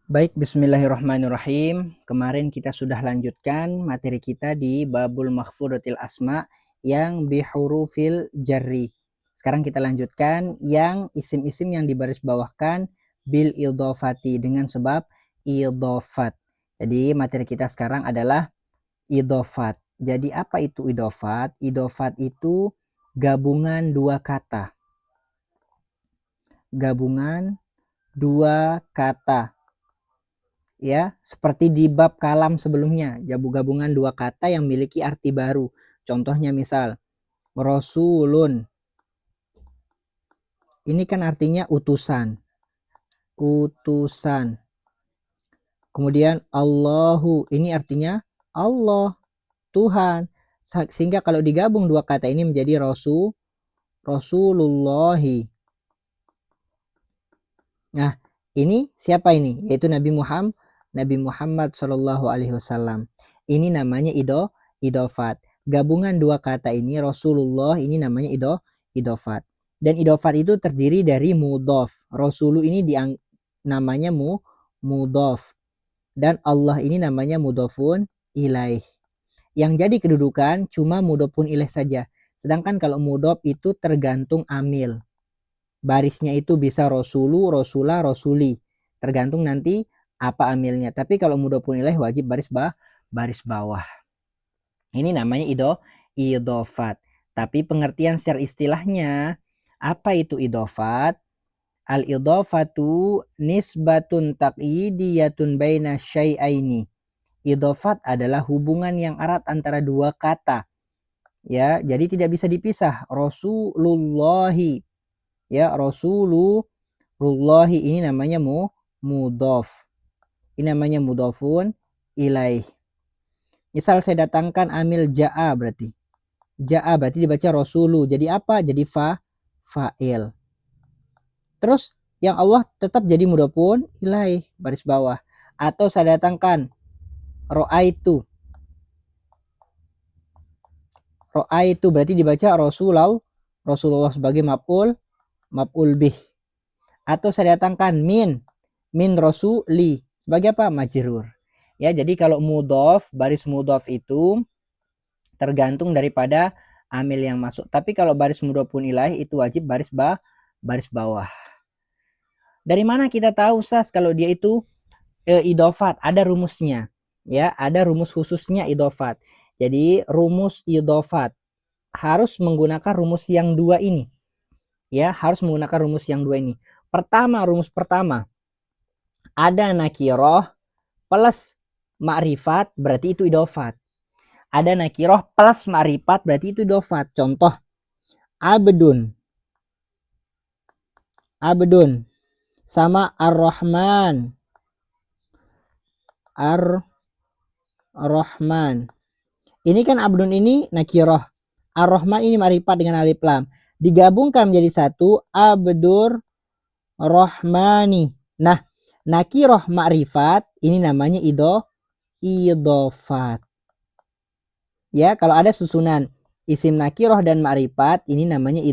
Baik, bismillahirrahmanirrahim. Kemarin kita sudah lanjutkan materi kita di Babul Makhfudatil Asma yang bihurufil jarri. Sekarang kita lanjutkan yang isim-isim yang dibarisbawahkan bil idhofati dengan sebab idhofat. Jadi materi kita sekarang adalah idhofat. Jadi apa itu idhofat? Idhofat itu gabungan dua kata. Gabungan dua kata. Ya, seperti di bab kalam sebelumnya, gabungan dua kata yang memiliki arti baru. Contohnya misal, Rasulun. Ini kan artinya utusan. Utusan. Kemudian Allahu, ini artinya Allah, Tuhan. Sehingga kalau digabung dua kata ini menjadi Rasulullahi. Nah, ini siapa ini? Yaitu Nabi Muhammad Shallallahu Alaihi Wasallam. Ini namanya idofat. Gabungan dua kata ini Rasulullah ini namanya idofat. Dan idofat itu terdiri dari mudof. Rasulu ini namanya mudof. Dan Allah ini namanya mudofun ilaih. Yang jadi kedudukan cuma mudofun ilaih saja. Sedangkan kalau mudof itu tergantung amil. Barisnya itu bisa Rasulu, Rasulah, Rasuli. Tergantung nanti apa amilnya. Tapi kalau mudhofun ilaih wajib baris bawah. Ini namanya idofat. Tapi pengertian secara istilahnya, apa itu idofat? Al-idofatu nisbatun taqyidiyatun baina syai'aini. Idofat adalah hubungan yang erat antara dua kata. Ya, jadi tidak bisa dipisah. Rasulullahi, ya, Rasulullahi ini namanya mudhof. Ini namanya mudhofun ilaih. Misal saya datangkan amil ja'a berarti. Ja'a berarti dibaca rasulu. Jadi apa? Jadi fa'il. Terus yang Allah tetap jadi mudhofun ilaih baris bawah. Atau saya datangkan ro'aitu. Ro'aitu berarti dibaca Rasulullah sebagai maf'ul bih. Atau saya datangkan min rasuli sebagai apa? Majrur. Ya, jadi kalau mudhof, baris mudhof itu tergantung daripada amil yang masuk. Tapi kalau baris mudhofun ilaih itu wajib baris bawah. Dari mana kita tahu Sas kalau dia itu idofat? Ada rumusnya. Ya, ada rumus khususnya idofat. Jadi rumus idofat harus menggunakan rumus yang dua ini. Ya, harus menggunakan rumus yang dua ini. Rumus pertama, ada nakiroh plus ma'rifat berarti itu idofat. Ada nakiroh plus ma'rifat berarti itu idofat. Contoh, abdun sama ar-rahman. Ini kan abdun ini nakiroh, ar-rahman ini ma'rifat dengan alif lam. Digabungkan menjadi satu, abdur rahmani. Nah, nakiroh ma'rifat ini namanya idofat. Ya, kalau ada susunan isim nakiroh dan ma'rifat ini namanya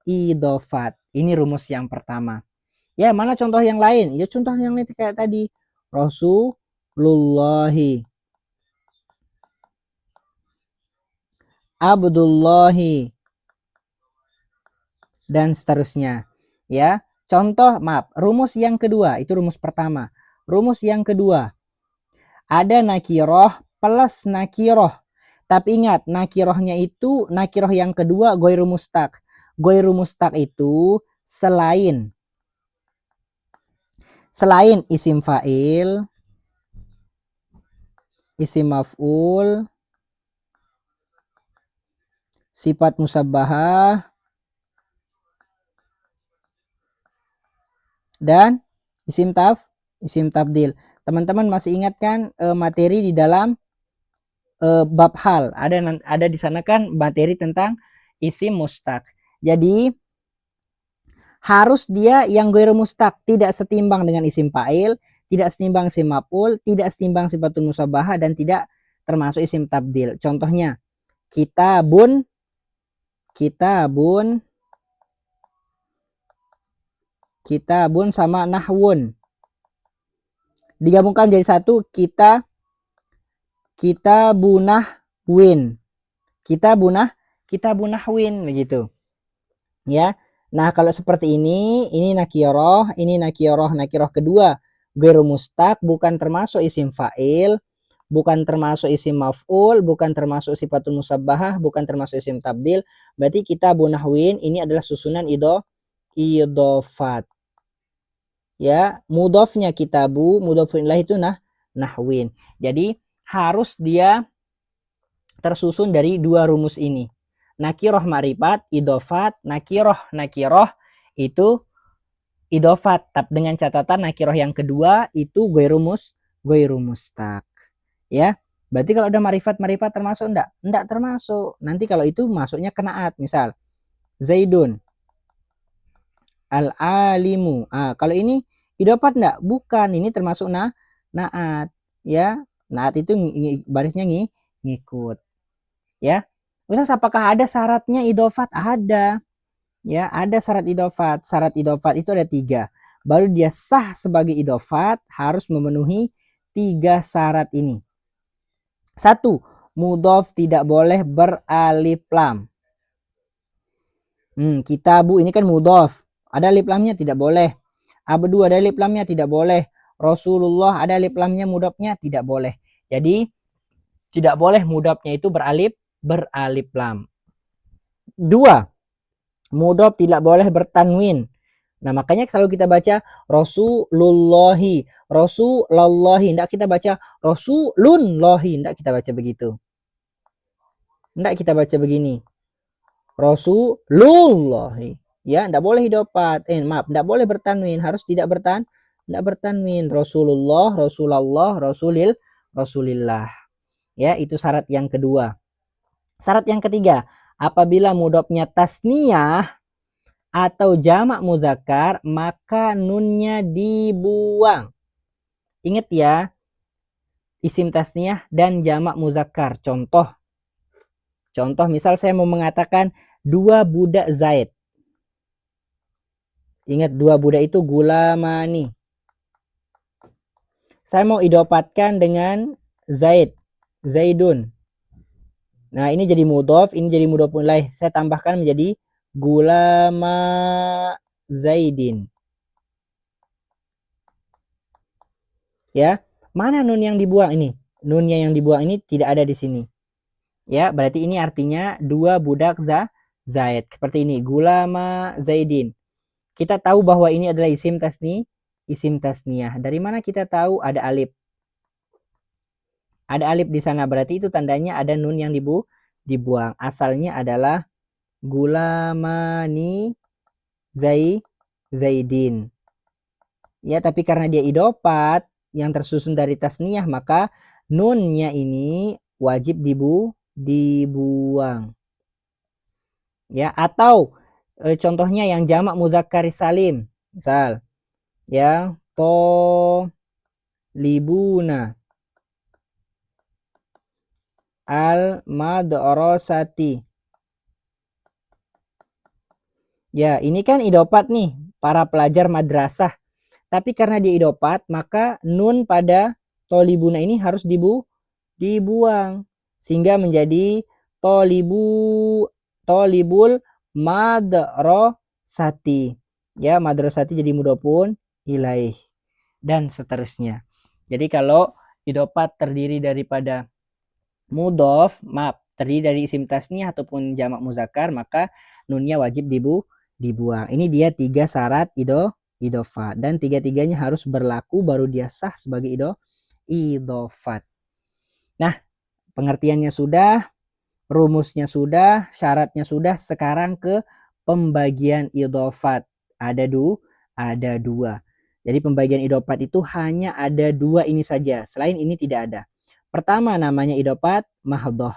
idofat. Ini rumus yang pertama. Ya, mana contoh yang lain? Ya, contoh yang lain kayak tadi. Rasulullahi, Abdullahi, dan seterusnya. Ya, contoh, rumus yang kedua, itu rumus pertama. Rumus yang kedua, ada nakiroh plus nakiroh. Tapi ingat, nakirohnya itu, nakiroh yang kedua goiru mustaq. Goiru mustaq itu selain isim fa'il, isim maf'ul, sifat musabbahah, dan isim tabdil. Teman-teman masih ingat kan materi di dalam bab hal? Ada di sana kan materi tentang isim mustaq. Jadi harus dia yang ghairu mustaq, tidak setimbang dengan isim fa'il, tidak setimbang isim maf'ul, tidak setimbang sifatun musabbahah, dan tidak termasuk isim tabdil. Contohnya, kitabun sama nahwun. digabungkan jadi satu, kita bunahwin. Kita bunahwin begitu. Ya. Nah, kalau seperti ini nakiroh, nakiroh kedua ghairu mustaq, bukan termasuk isim fa'il, bukan termasuk isim maf'ul, bukan termasuk sifatul musabbahah, bukan termasuk isim tabdil. Berarti kita bunahwin ini adalah susunan idofat. Ya, mudhofnya kitabu, mudhofun ilaih itu nahwin. Jadi harus dia tersusun dari dua rumus ini. Nakiroh ma'rifat, idofat, nakiroh itu idofat. Tapi dengan catatan nakiroh yang kedua itu ghairu mustaq. Ya. Berarti kalau ada ma'rifat termasuk enggak? Enggak termasuk. Nanti kalau itu masuknya kenaat. Misal Zaidun al-alimu. Kalau ini idofat enggak? Bukan. Ini termasuk naat. Ya. Naat itu barisnya ngikut. Ya. Ustaz, apakah ada syaratnya idofat? Ada. Ya, ada syarat idofat. Syarat idofat itu ada 3. Baru dia sah sebagai idofat harus memenuhi 3 syarat ini. 1. Mudhof tidak boleh beralif lam. Kitabu ini kan mudhof. Ada alif lamnya? Tidak boleh. Abdu ada alif lamnya? Tidak boleh. Rasulullah ada alif lamnya, mudhofnya? Tidak boleh. Jadi tidak boleh mudhofnya itu beralif lam. 2. Mudhof tidak boleh bertanwin. Nah, makanya selalu kita baca Rasulullahi, tidak kita baca Rasulullahi, tidak kita baca begitu. Tidak kita baca begini. Rasulullahi. Ya, tidak boleh idofat. Tidak boleh bertanwin, harus tidak bertanwin. Rasulullah, Rasulillah. Ya, itu syarat yang kedua. Syarat yang ketiga, apabila mudhofnya tasniyah atau jamak muzakkar, maka nunnya dibuang. Ingat ya, isim tasniyah dan jamak muzakkar. Contoh misal saya mau mengatakan 2 budak Zaid. Ingat 2 budak itu gulamani. Saya mau idopatkan dengan Zaidun. Nah, ini jadi mudhof, ini jadi mudhofun ilaih. Saya tambahkan menjadi gulama Zaidin. Ya, mana nun yang dibuang ini? Nunnya yang dibuang ini tidak ada di sini. Ya, berarti ini artinya 2 budak Zaid. Seperti ini, gulama Zaidin. Kita tahu bahwa ini adalah isim tasniyah. Dari mana kita tahu? Ada alif. Ada alif di sana, berarti itu tandanya ada nun yang dibuang. Asalnya adalah gulamani Zaidin. Ya, tapi karena dia idofat yang tersusun dari tasniyah, maka nunnya ini wajib dibuang. Ya, atau contohnya yang jamak muzakkar salim. Misal ya, libuna al madrasati. Ya, ini kan idofat nih, para pelajar madrasah. Tapi karena dia idofat, maka nun pada tolibuna ini harus dibuang. Sehingga menjadi tolibul madrasati. Ya, madrasati jadi mudhofun ilaih. Dan seterusnya. Jadi kalau idofat terdiri daripada mudhof, terdiri dari isim tasniyah ataupun jamak muzakkar, maka nunnya wajib dibuang. Ini dia 3 syarat idofat, dan 3-tiganya harus berlaku baru dia sah sebagai idofat. Nah, pengertiannya sudah, rumusnya sudah, syaratnya sudah. Sekarang ke pembagian idofat. Ada 2. Jadi pembagian idofat itu hanya ada 2 ini saja. Selain ini tidak ada. Pertama namanya idofat mahdhoh.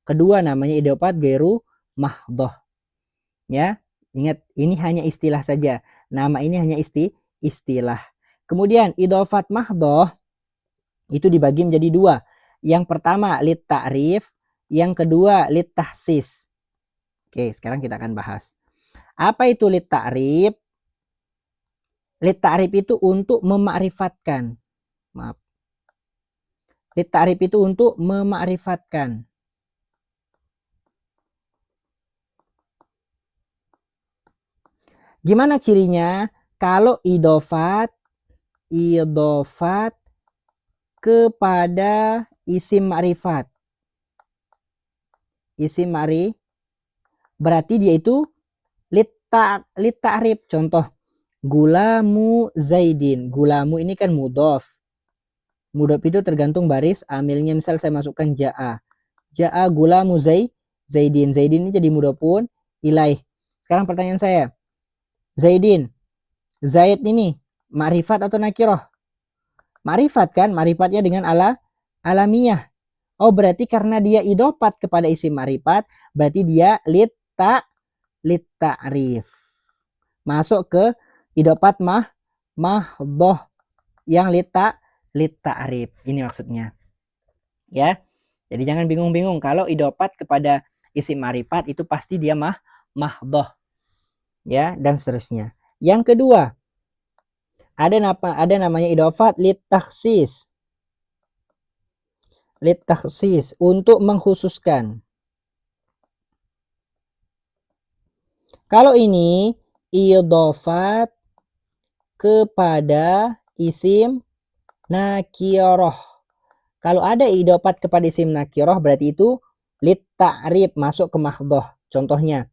Kedua namanya idofat ghairu mahdhoh. Ya, ingat ini hanya istilah saja. Nama ini hanya istilah. Kemudian idofat mahdhoh itu dibagi menjadi 2. Yang pertama lit ta'rif, yang kedua lit tahsis. Oke, sekarang kita akan bahas. Apa itu lit ta'rif? Lit ta'rif itu untuk memakrifatkan. Maaf. Litta'rif itu untuk memakrifatkan. Gimana cirinya? Kalau idofat kepada isim ma'rifat. Isim ma'rifat berarti dia itu litta'rif. Contoh, gulamu Zaidin. Gulamu ini kan mudhof. Mudhof itu tergantung baris amilnya. Misal saya masukkan ja'a. Ja'a gulamu Zaidin. Zaidin ini jadi mudhofun ilaih. Sekarang pertanyaan saya. Zaidin. Zaid ini ma'rifat atau nakiroh? Ma'rifat kan? Ma'rifatnya dengan alamiyah. Oh, berarti karena dia idofat kepada isim ma'rifat, berarti dia litta'rif. Masuk ke idofat mahdhoh yang litta'rif. Ini maksudnya. Ya. Jadi jangan bingung-bingung kalau idofat kepada isim ma'rifat itu pasti dia mahdhoh. Ya, dan seterusnya. Yang kedua, ada namanya idofat littakhsis. Littakhsis untuk mengkhususkan. Kalau ini idofat kepada isim nakiroh. Kalau ada idofat kepada isim nakiroh berarti itu litta'rif, masuk ke mahdhoh. Contohnya,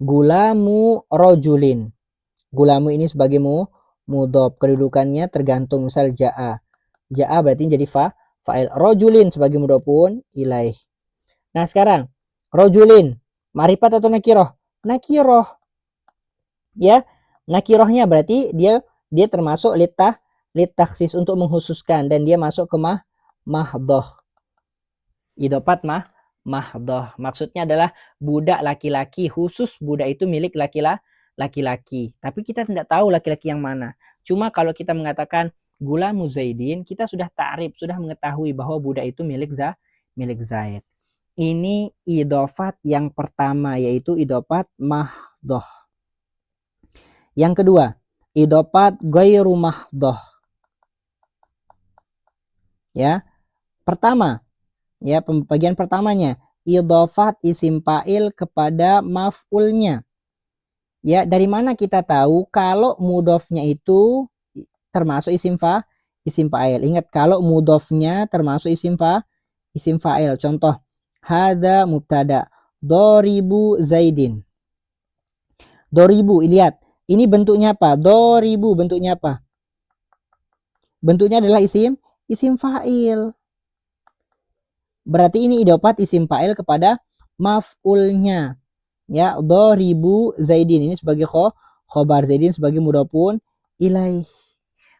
gulamu rojulin. Gulamu ini sebagai mudhof, kedudukannya tergantung, misal ja'a. Ja'a berarti jadi fa'il. Rojulin sebagai mudhofun ilaih. Nah sekarang, rojulin ma'rifat atau nakiroh? Nakiroh. Ya, nakirohnya berarti dia termasuk littakhsis untuk mengkhususkan, dan dia masuk ke mahdhoh. Idofat mahdhoh. Maksudnya adalah budak laki-laki, khusus budak itu milik laki-laki. Tapi kita tidak tahu laki-laki yang mana. Cuma kalau kita mengatakan gulamu Zaidin, kita sudah ta'rif, sudah mengetahui bahwa budak itu milik Zaid. Ini idofat yang pertama, yaitu idofat mahdhoh. Yang kedua, idofat ghairu mahdhoh. Ya. Pertama, ya, pembagian pertamanya, idofat isim fa'il kepada maf'ulnya. Ya, dari mana kita tahu kalau mudhofnya itu termasuk isim fa'il? Ingat, kalau mudhofnya termasuk isim fa'il. Contoh, hadza mubtada, doribu Zaidin. Doribu, lihat, ini bentuknya apa? Doribu bentuknya apa? Bentuknya adalah isim fa'il. Berarti ini idofat isim fa'il kepada maf'ulnya. Ya, doribu Zaidin ini sebagai khobar, Zaidin sebagai mudhofun ilaih.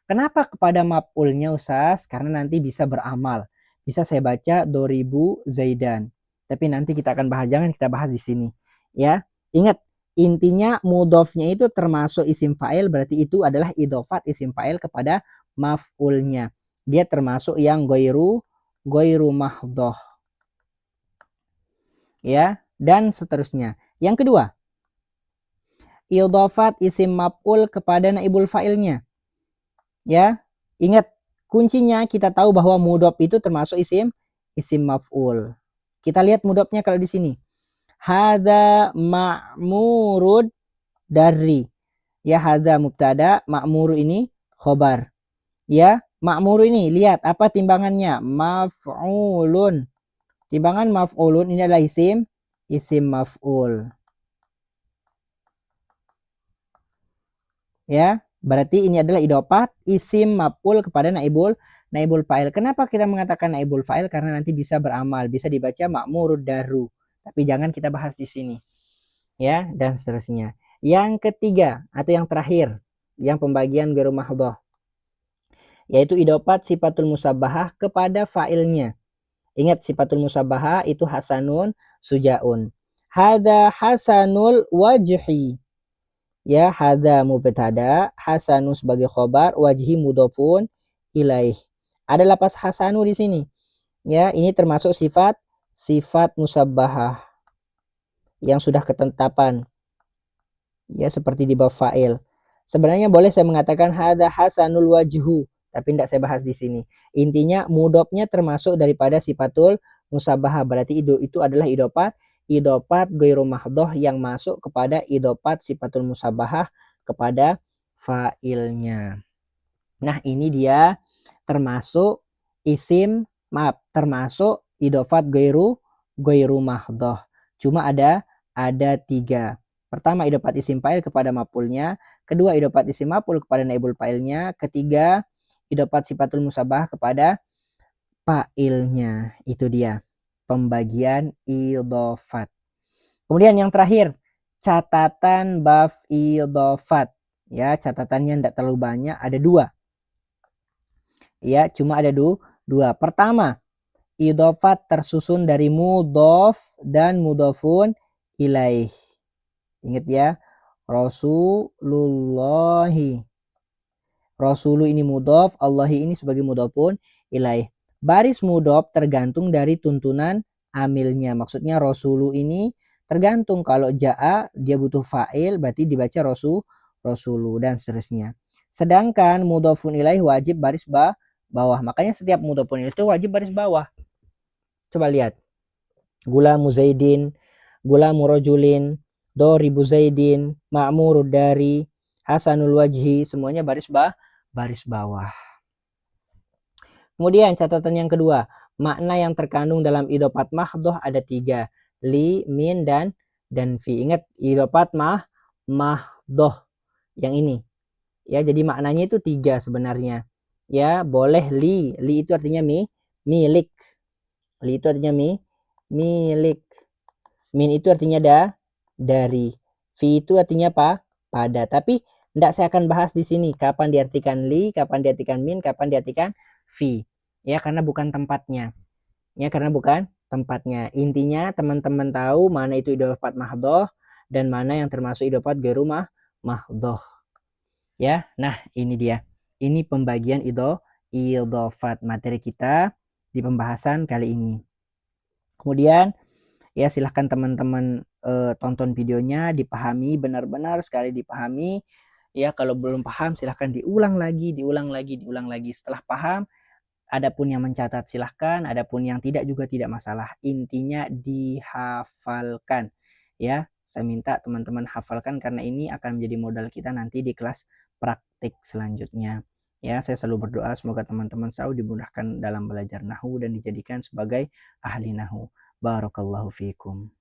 Kenapa kepada maf'ulnya, Ustaz? Karena nanti bisa beramal. Bisa saya baca doribu Zaidan. Tapi nanti kita akan bahas, jangan kita bahas di sini. Ya, ingat, intinya mudhofnya itu termasuk isim fa'il, berarti itu adalah idofat isim fa'il kepada maf'ulnya. Dia termasuk yang ghairu mahdhoh. Ya, dan seterusnya. Yang kedua, idofat isim maf'ul kepada naibul fa'ilnya. Ya, ingat, kuncinya kita tahu bahwa mudhof itu termasuk isim maf'ul. Kita lihat mudhofnya kalau di sini. Hadza ma'murud dari. Ya, hadza mubtada, ma'mur ini khobar. Ya, ma'mur ini lihat apa timbangannya? Maf'ulun. Timbangan maf'ulun ini adalah isim maf'ul. Ya, berarti ini adalah idofat isim maf'ul kepada naibul fa'il. Kenapa kita mengatakan naibul fa'il? Karena nanti bisa beramal, bisa dibaca ma'murud daru. Tapi jangan kita bahas di sini. Ya, dan seterusnya. Yang ketiga atau yang terakhir, yang pembagian ghairu mahdhoh, yaitu idofat sifatul musabbahah kepada fa'ilnya. Ingat, sifatul musabbahah itu hasanun sujaun. Hadza hasanul wajhi. Ya, hadza mubtada, hasanu sebagai khobar, wajhi mudhofun ilaih. Ada lapas hasanu di sini. Ya, ini termasuk sifat musabbahah yang sudah ketetapan. Ya, seperti di bab fa'il. Sebenarnya boleh saya mengatakan hadza hasanul wajhu, tapi tidak saya bahas di sini. Intinya mudofnya termasuk daripada sifatul musabahah, berarti itu adalah idofat ghairu mahdhoh yang masuk kepada idofat sifatul musabahah kepada fa'ilnya. Nah, ini dia termasuk termasuk idofat ghairu mahdhoh. Cuma ada 3. Pertama, idofat isim fa'il kepada maf'ulnya, kedua idofat isim maf'ul kepada naibul fa'ilnya, ketiga idofat sifatul musabahah kepada fa'ilnya. Itu dia pembagian idofat. Kemudian yang terakhir, catatan bab idofat. Ya, catatannya tidak terlalu banyak, ada 2. Ya, cuma ada 2. Pertama, idofat tersusun dari mudhof dan mudhofun ilaih. Ingat ya, Rasulullahi. Rasulu ini mudhof, Allahi ini sebagai mudhofun ilaih. Baris mudhof tergantung dari tuntunan amilnya. Maksudnya Rasulu ini tergantung, kalau ja'a dia butuh fa'il berarti dibaca Rasulu dan seterusnya. Sedangkan mudhofun ilaih wajib baris bawah. Makanya setiap mudhofun ilaih itu wajib baris bawah. Coba lihat. Gulamu Zaidin, gulamu rajulin, doribu Zaidin, ma'murud dari, hasanul wajhi, semuanya baris bawah. Kemudian catatan yang kedua, makna yang terkandung dalam idofat mahdhoh ada 3, li, min, dan fi. Ingat idofat mahdhoh yang ini. Ya, jadi maknanya itu 3 sebenarnya. Ya, boleh li itu artinya milik. Li itu artinya milik. Min itu artinya dari. Fi itu artinya pada. Tapi tidak saya akan bahas di sini kapan diartikan li, kapan diartikan min, kapan diartikan fi. Ya, karena bukan tempatnya. Ya, karena bukan tempatnya. Intinya teman-teman tahu mana itu idofat mahdhoh dan mana yang termasuk idofat ghairu mahdhoh. Ya, nah ini dia. Ini pembagian idofat materi kita di pembahasan kali ini. Kemudian ya silahkan teman-teman tonton videonya, dipahami, benar-benar sekali dipahami. Ya, kalau belum paham silahkan diulang lagi. Setelah paham, adapun yang mencatat silahkan, adapun yang tidak juga tidak masalah. Intinya dihafalkan. Ya, saya minta teman-teman hafalkan karena ini akan menjadi modal kita nanti di kelas praktik selanjutnya. Ya, saya selalu berdoa semoga teman-teman selalu dimudahkan dalam belajar nahwu dan dijadikan sebagai ahli nahwu. Barakallahu fiikum.